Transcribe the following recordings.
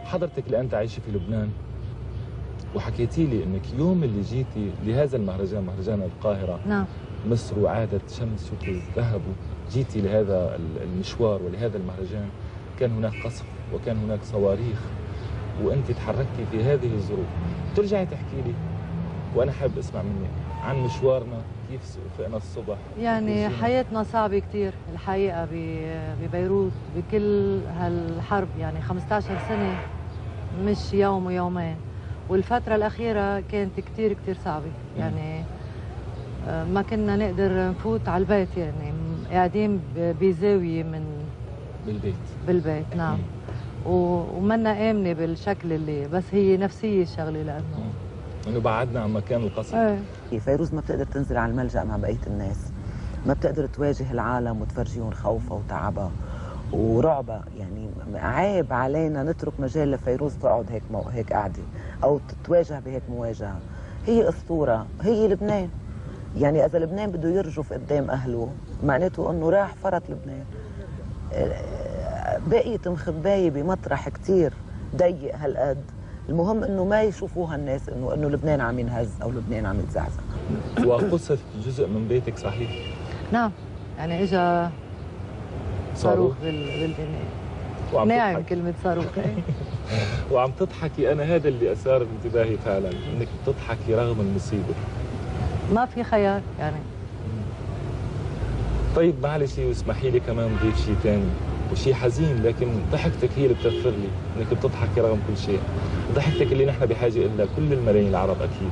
حضرتك الآن تعيشي في لبنان، وحكيتي لي أنك يوم اللي جيتي لهذا المهرجان، مهرجان القاهرة، نعم، مصر وعادت شمسك الذهب، جيتي لهذا المشوار ولهذا المهرجان، كان هناك قصف وكان هناك صواريخ وأنت تحركتي في هذه الظروف. ترجعي تحكي لي وأنا حابب أسمع منك عن مشوارنا، كيف فقنا الصبح. يعني حياتنا صعبة كتير الحقيقة ببيروت بكل هالحرب، يعني 15 سنة مش يوم ويومين، والفترة الأخيرة كانت كتير صعبة. يعني ما كنا نقدر نفوت على البيت، يعني قاعدين بزاوية من بالبيت نعم. ومنا آمنة بالشكل اللي بس هي نفسية الشغلة، لأنه بعدنا عن مكان القصر. فيروز ما بتقدر تنزل على الملجأ مع بقية الناس، ما بتقدر تواجه العالم وتفرجيهم خوفها وتعبها ورعبها. يعني عيب علينا نترك مجال لفيروز تقعد هيك قاعدة أو تتواجه بهيك مواجهة. هي أسطورة، هي لبنان. يعني إذا لبنان بده يرجف قدام أهله معناته إنه راح فرط لبنان. بقيت مخباية بمطرح كتير ضيق هالقد، المهم انه ما يشوفوها الناس انه لبنان عم ينهز او لبنان عم يتزعزع. وقصف جزء من بيتك صحيح؟ نعم، يعني اجى صاروخ بالبناء. ناعم كلمة صاروخ. وعم تضحكي، انا هذا اللي اثار انتباهي فعلا، انك بتضحكي رغم المصيبة. ما في خيار يعني. طيب معلش واسمحي لي كمان ضيف شيء ثاني وشيء حزين، لكن ضحكتك هي اللي بتغفر لي انك بتضحكي رغم كل شيء. ضحكتك اللي نحن بحاجه لها كل الملايين العرب اكيد.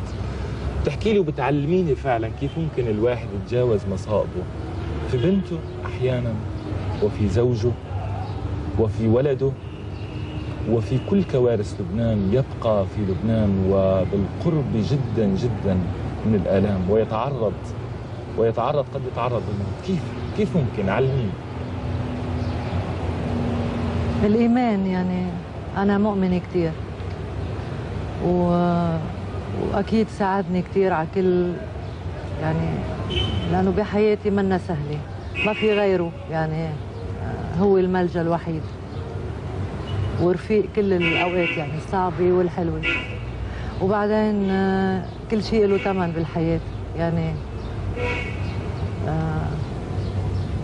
بتحكي لي وبتعلميني فعلا كيف ممكن الواحد يتجاوز مصائبه في بنته احيانا، وفي زوجه، وفي ولده، وفي كل كوارث لبنان. يبقى في لبنان وبالقرب جدا جدا من الآلام ويتعرض قد يتعرض للموت. كيف ممكن؟ علميني. الإيمان، يعني أنا مؤمنة كتير وأكيد ساعدني كتير على كل، يعني لأنه بحياتي منا سهلة، ما في غيره، يعني هو الملجأ الوحيد ورفيق كل الأوقات، يعني الصعبة والحلوة. وبعدين كل شيء له ثمن بالحياة، يعني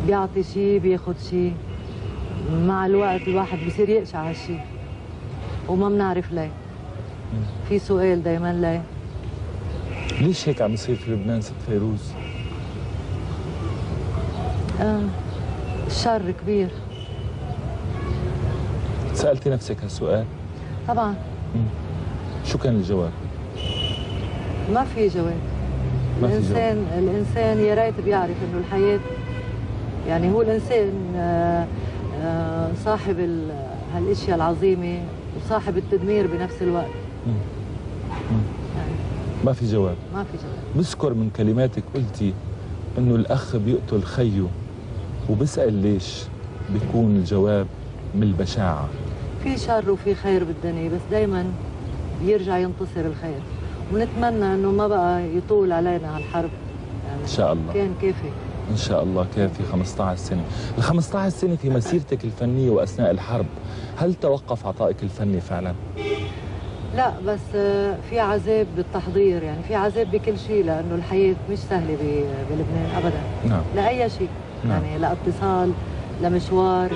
بيعطي شيء بياخد شيء، مع الوقت الواحد بصير يقشع هالشيء وما بنعرف ليه. في سؤال دايما ليه؟ ليش هيك عم يصير في لبنان ست فيروز؟ الشر كبير. سألتي نفسك هالسؤال؟ طبعا. شو كان الجواب؟ ما في جواب. الإنسان يا ريت بيعرف إنه الحياة، يعني هو الإنسان صاحب هالاشياء العظيمه وصاحب التدمير بنفس الوقت. يعني ما في جواب. بذكر من كلماتك قلتي انه الاخ بيقتل خيه وبسأل ليش، بيكون الجواب من البشاعه. في شر وفي خير بالدنيا، بس دائما بيرجع ينتصر الخير، ونتمنى انه ما بقى يطول علينا هالحرب. يعني ان شاء الله كان كافي. إن شاء الله كافي. 15 سنة. ال 15 سنة في مسيرتك الفنية وأثناء الحرب، هل توقف عطائك الفني فعلا؟ لا، بس في عذاب بالتحضير، يعني في عذاب بكل شيء، لأنه الحياة مش سهلة بلبنان أبدا. نعم. لأي شيء. نعم. يعني لا اتصال، لا مشوار،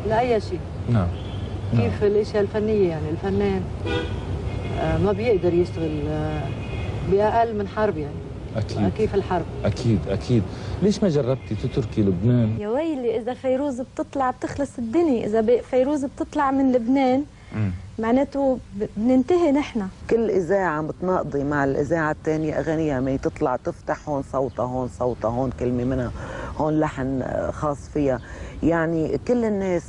لأي شيء. نعم. كيف الأشياء الفنية، يعني الفنان ما بيقدر يشتغل بأقل من حرب، يعني أكيد. كيف الحرب؟ أكيد. ليش ما جربتي تتركي لبنان؟ يا ويلي إذا فيروز بتطلع بتخلص الدنيا، إذا فيروز بتطلع من لبنان معناته بننتهي نحن. كل إذاعة بتناقضي مع الإذاعة الثانية أغانيها، ما تطلع تفتح هون صوتها، هون صوتها، هون كلمة منها، هون لحن خاص فيها. يعني كل الناس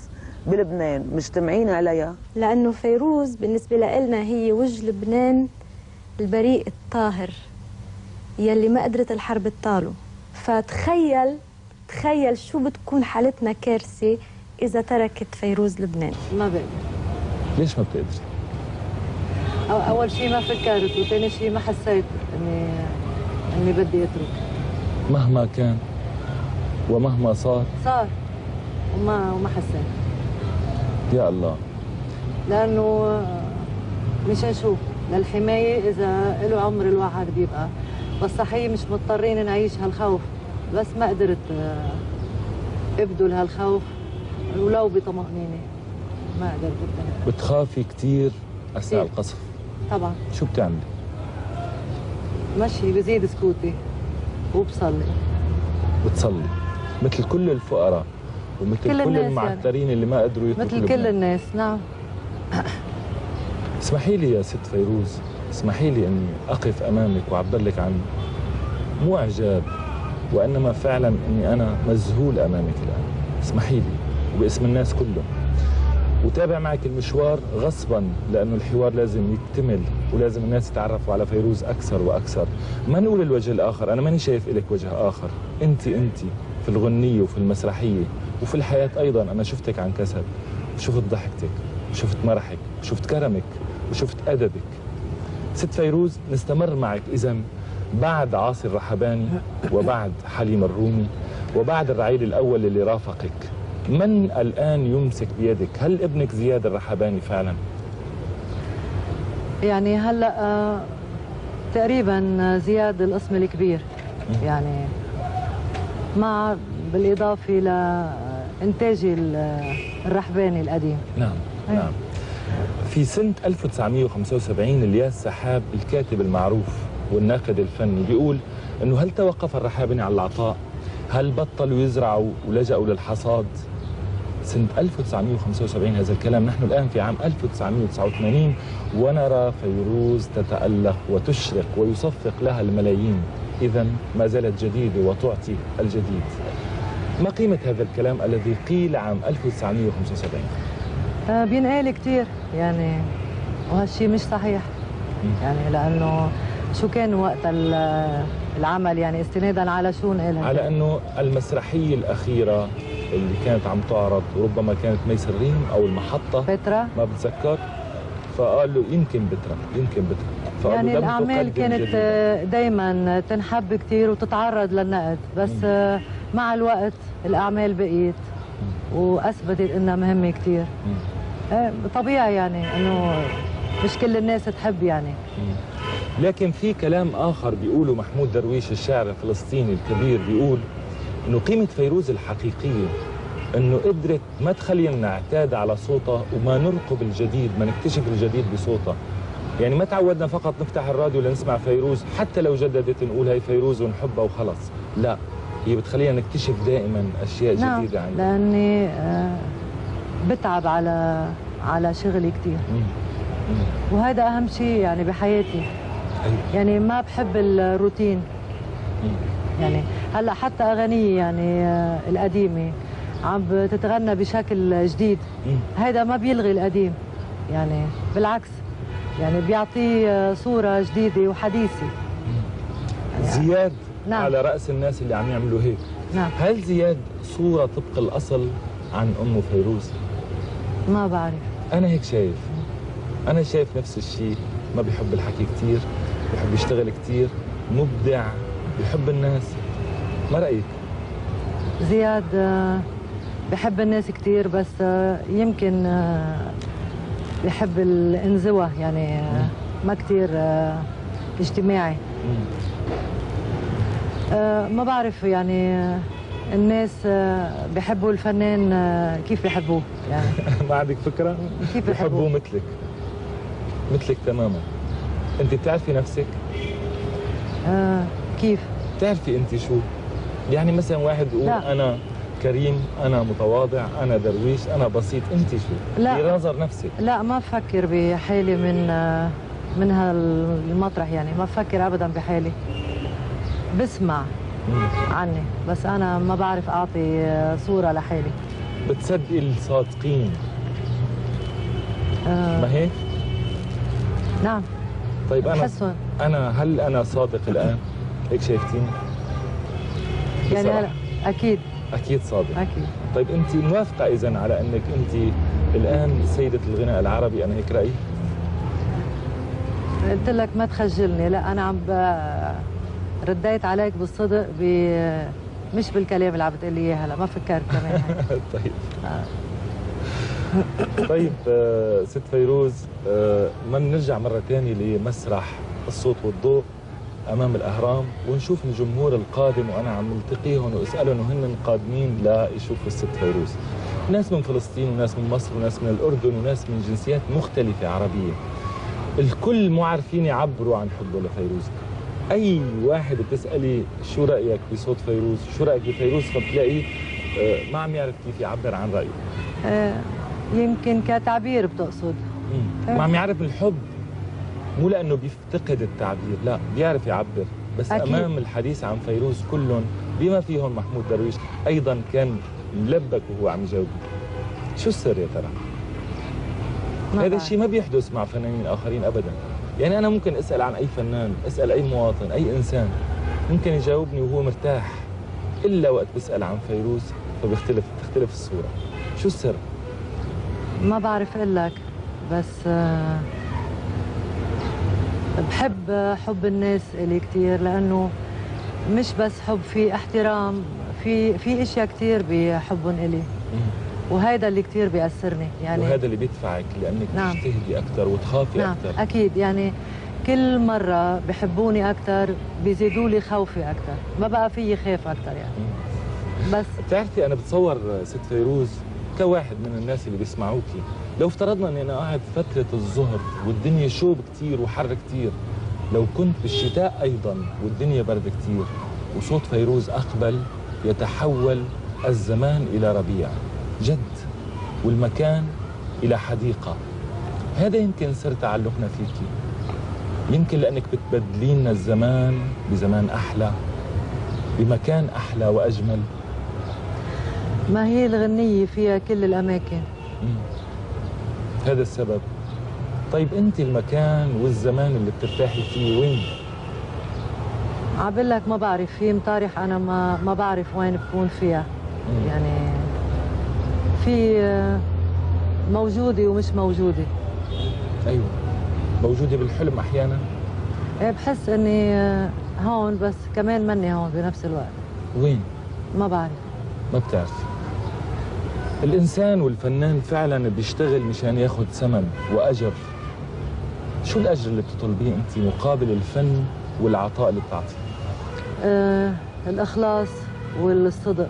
بلبنان مجتمعين عليها، لأنه فيروز بالنسبة لنا هي وجه لبنان البريء الطاهر يلي ما قدرت الحرب تطاله. فتخيل شو بتكون حالتنا كارثة إذا تركت فيروز لبنان. ما بقدر. ليش ما بتقدري؟ أول شيء ما فكرت، وثاني شيء ما حسيت إني بدي أترك. مهما كان ومهما صار وما حسيت. يا الله. لانه مش نشوف للحمايه اذا له عمر الواحد بيبقى، بس صحيح مش مضطرين نعيش هالخوف، بس ما قدرت ابذل هالخوف ولو بطمأنينة، ما قدرت ابذل. بتخافي كثير اثناء القصف؟ طبعا. شو بتعملي؟ مشي بزيد سكوتي وبصلي. بتصلي مثل كل الفقراء ومثل كل المعترين يعني. اللي ما قدروا يتركوا مثل كل الناس. نعم. اسمحي لي يا ست فيروز، اسمحي لي اني اقف امامك واعبر لك عن مو اعجاب وانما فعلا اني انا مذهول امامك الان. اسمحي لي وباسم الناس كلهم، وتابع معك المشوار غصبا لانه الحوار لازم يكتمل ولازم الناس يتعرفوا على فيروز اكثر واكثر. ما نقول الوجه الاخر، انا ماني شايف لك وجه اخر، انت في الغنيه وفي المسرحيه وفي الحياه ايضا. انا شفتك عن كسب وشفت ضحكتك وشفت مرحك وشفت كرمك وشفت ادبك. ست فيروز، نستمر معك اذا بعد عاصي الرحباني وبعد حليم الرومي وبعد الرعيل الاول اللي رافقك، من الآن يمسك بيدك؟ هل ابنك زياد الرحباني فعلا؟ يعني هلأ تقريبا زياد القسم الكبير، يعني مع بالإضافة لإنتاجي الرحباني القديم. نعم نعم. في سنة 1975 الياس سحاب الكاتب المعروف والناقد الفني بيقول إنه هل توقف الرحابني على العطاء؟ هل بطلوا يزرعوا ولجأوا للحصاد؟ سنة 1975 هذا الكلام، نحن الآن في عام 1989 ونرى فيروز تتألق وتشرق ويصفق لها الملايين، إذا ما زالت جديدة وتعطي الجديد. ما قيمة هذا الكلام الذي قيل عام 1975؟ بينقال كثير يعني، وهالشيء مش صحيح يعني، لأنه شو كان وقت العمل يعني استنادا على شو نقالها؟ على أنه المسرحية الأخيرة اللي كانت عم تعرض وربما كانت ميس الريم او المحطه بترا، ما بتذكر، فقال له يمكن بترا يعني الاعمال كانت دائما تنحب كثير وتتعرض للنقد، بس مع الوقت الاعمال بقيت واثبتت انها مهمه كثير. طبيعي يعني انه مش كل الناس تحب يعني. لكن في كلام اخر بيقوله محمود درويش الشاعر الفلسطيني الكبير، بيقول انه قيمة فيروز الحقيقية انه قدرت ما تخلينا نعتاد على صوتها وما نرقب الجديد، ما نكتشف الجديد بصوتها. يعني ما تعودنا فقط نفتح الراديو لنسمع فيروز، حتى لو جددت نقول هي فيروز ونحبها وخلص، لا، هي بتخلينا نكتشف دائما اشياء جديدة عنها. لاني بتعب على شغلي كثير، وهذا اهم شيء يعني بحياتي. يعني ما بحب الروتين. يعني هلا حتى اغاني يعني القديمه عم بتتغنى بشكل جديد، هذا ما بيلغي القديم، يعني بالعكس يعني بيعطيه صوره جديده وحديثه. يعني زياد نعم. على راس الناس اللي عم يعملوا هيك. نعم. هل زياد صوره طبق الاصل عن امه فيروز؟ ما بعرف. انا هيك شايف. انا شايف نفس الشيء، ما بيحب الحكي كثير، بيحب يشتغل كثير، مبدع، بيحب الناس. ما رأيك؟ زياد بحب الناس كثير، بس يمكن بحب الانزوة يعني، ما كثير اجتماعي. ما بعرف يعني الناس بحبوا الفنان كيف بحبوه يعني. ما عندك فكرة؟ كيف بحبوه مثلك تماما. انت بتعرفي نفسك؟ كيف؟ بتعرفي انت شو؟ يعني مثلا واحد يقول انا كريم، انا متواضع، انا درويش، انا بسيط، انت شو؟ لا، بنظر نفسك. لا، ما بفكر بحالي من هالمطرح يعني، ما بفكر ابدا بحالي. بسمع عني، بس انا ما بعرف اعطي صورة لحالي. بتصدقي الصادقين؟ ما هيك؟ نعم. طيب هل انا صادق الان؟ هيك شايفتيني؟ يعني هلا اكيد صادق. اكيد. طيب انت موافقه اذا على انك انت الان سيده الغناء العربي؟ انا هيك رايي. قلت لك ما تخجلني. لا، انا رديت عليك بالصدق، مش بالكلام اللي عم بتقول لي اياه هلا، ما فكرت كمان. طيب. طيب ست فيروز، ما نرجع مرة ثانية لمسرح الصوت والضوء أمام الأهرام ونشوف الجمهور القادم، وأنا عم التقيهم وأسألهم وهن قادمين ليشوفوا الست فيروز. ناس من فلسطين وناس من مصر وناس من الأردن وناس من جنسيات مختلفة عربية، الكل مو عارفين يعبروا عن حبه لفيروز. أي واحد بتسألي شو رأيك بصوت فيروز، شو رأيك بفيروز، فبتلاقيه ما عم يعرف كيف يعبر عن رأيه. يمكن كتعبير بتقصد. ما عم يعرف الحب، مو لأنه بيفتقد التعبير، لا بيعرف يعبر، بس أكيد. أمام الحديث عن فيروز كلهم بما فيهم محمود درويش أيضا كان ملبك وهو عم يجاوب. شو السر يا ترى؟ هذا الشيء ما بيحدث مع فنانين آخرين أبدا. يعني أنا ممكن أسأل عن أي فنان، أسأل أي مواطن، أي إنسان ممكن يجاوبني وهو مرتاح، إلا وقت بسأل عن فيروز تختلف الصورة. شو السر؟ ما بعرف اقول لك، بس بحب حب الناس إلي كثير، لانه مش بس حب، في احترام، في اشياء كثير بحبهم إلي، وهذا اللي كثير بيأثرني يعني. وهذا اللي بيدفعك لانك نعم. تجتهدي اكثر وتخافي نعم. اكثر. اكيد، يعني كل مره بحبوني اكثر بيزيدوا لي خوفي اكثر، ما بقى فيي خاف اكثر يعني. بس بتعرفي انا بتصور ست فيروز كواحد من الناس اللي بيسمعوكي، لو افترضنا اني انا قاعد فتره الظهر والدنيا شوب كثير وحر كثير، لو كنت بالشتاء ايضا والدنيا برد كثير وصوت فيروز اقبل، يتحول الزمان الى ربيع جد والمكان الى حديقه. هذا يمكن سر تعلقنا فيكي، يمكن لانك بتبدلين الزمان بزمان احلى، بمكان احلى واجمل. ما هي الغنية فيها كل الأماكن. هذا السبب. طيب أنت المكان والزمان اللي بترتاحي فيه وين؟ عبقول لك ما بعرف، في مطارح أنا ما بعرف وين بكون فيها. يعني في موجودة ومش موجودة. أيوة، موجودة بالحلم أحيانا. بحس إني هون بس كمان مني هون بنفس الوقت. وين؟ ما بعرف. ما بتعرفي. الإنسان والفنان فعلا بيشتغل مشان ياخذ ثمن وأجر. شو الأجر اللي بتطلبيه أنت مقابل الفن والعطاء اللي بتعطيه؟ الإخلاص والصدق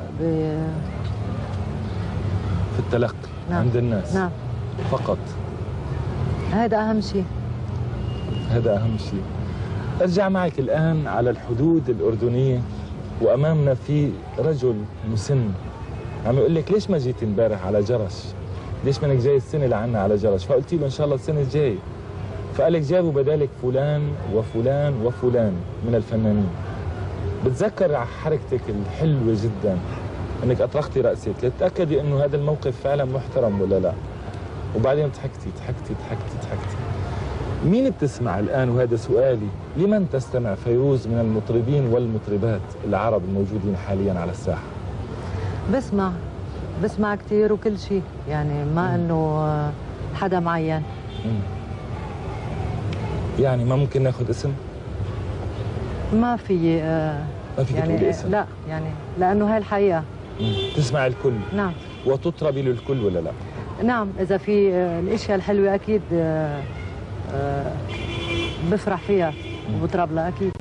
في التلقي. نعم. عند الناس. نعم. فقط. هذا أهم شيء. هذا أهم شيء. أرجع معك الآن على الحدود الأردنية، وأمامنا في رجل مسن عم يقول لك ليش ما جيت امبارح على جرش؟ ليش منك جاي السنه لعنا على جرش؟ فقلت له ان شاء الله السنه الجايه. فقال لك جابوا بدالك فلان وفلان وفلان من الفنانين. بتذكر حركتك الحلوه جدا انك اطرقتي راسك لتتاكدي انه هذا الموقف فعلا محترم ولا لا. وبعدين ضحكتي. مين بتسمع الان، وهذا سؤالي، لمن تستمع فيروز من المطربين والمطربات العرب الموجودين حاليا على الساحه؟ بسمع كثير وكل شيء، يعني ما انه حدا معين. يعني ما ممكن ناخذ اسم؟ ما في ما في يعني تقولي اسم؟ لا، يعني لانه هاي الحقيقه. تسمع الكل؟ نعم. وتطربي للكل ولا لا؟ نعم، اذا في الاشياء الحلوه اكيد بفرح فيها وبطرب لها اكيد.